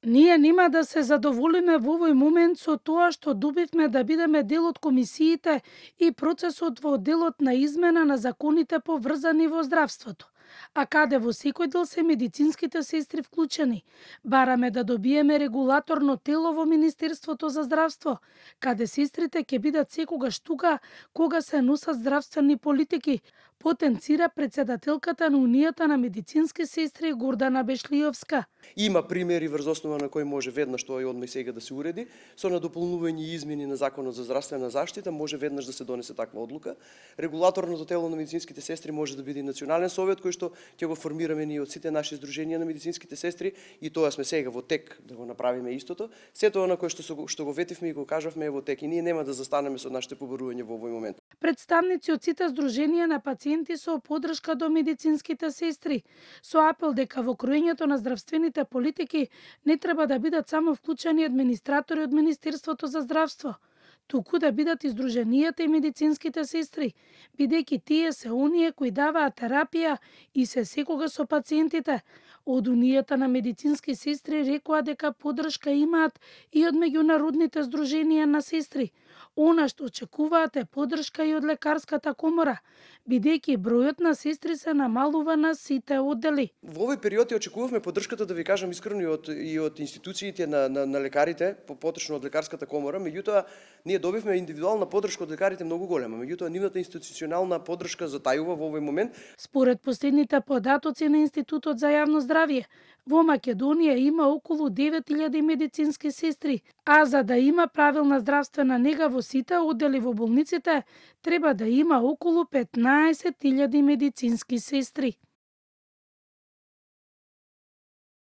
Ние нема да се задоволиме во овој момент со тоа што добивме да бидеме дел од комисиите и процесот во делот на измена на законите поврзани во здравството, а каде во секој дел се медицинските сестри вклучени. Бараме да добиеме регулаторно тело во Министерството за здравство, каде сестрите ќе бидат секогаш тука кога се носат здравствени политики, потенцира председателката на Унијата на медицински сестри Гордана Бешлиовска. Има примери врз основа на кои може веднаш тоа и одма и сега да се уреди. Со надополнување и измени на Законот за здравствена заштита може веднаш да се донесе таква одлука. Регулаторното тело на медицинските сестри може да биде и Национален совет кој што ќе го формираме ние од сите наши здруженија на медицинските сестри и тоа сме сега во тек да го направиме истото. Сето она кое што го ветивме и го кажавме е во тек и ние нема да застанеме со нашите побарувања во овој момент. Представници од сите здруженија на пациенти со поддршка до медицинските сестри, со апел дека во кроењето на здравствените политики не треба да бидат само вклучени администратори од Министерството за здравство, туку да бидат и здруженијата и медицинските сестри, бидејќи тие се оние кои даваат терапија и се секогаш со пациентите. Од Унијата на медицински сестри рекоа дека поддршка имаат и од меѓународните здруженија на сестри. Она што очекуваат е поддршка и од лекарската комора, бидејќи бројот на сестри се намалува на сите оддели. Во овој период ја очекувавме поддршката, да ви кажам искрено, и од институциите на лекарите, поточно од лекарската комора, меѓутоа ние добивме индивидуална поддршка од лекарите многу голема, меѓутоа нивната институционална поддршка затајува во овој момент. Според последните податоци на Институтот за јавно здравје, во Македонија има околу 9000 медицински сестри, а за да има правилна здравствена нега во сите оддели во болниците, треба да има околу 15.000 медицински сестри.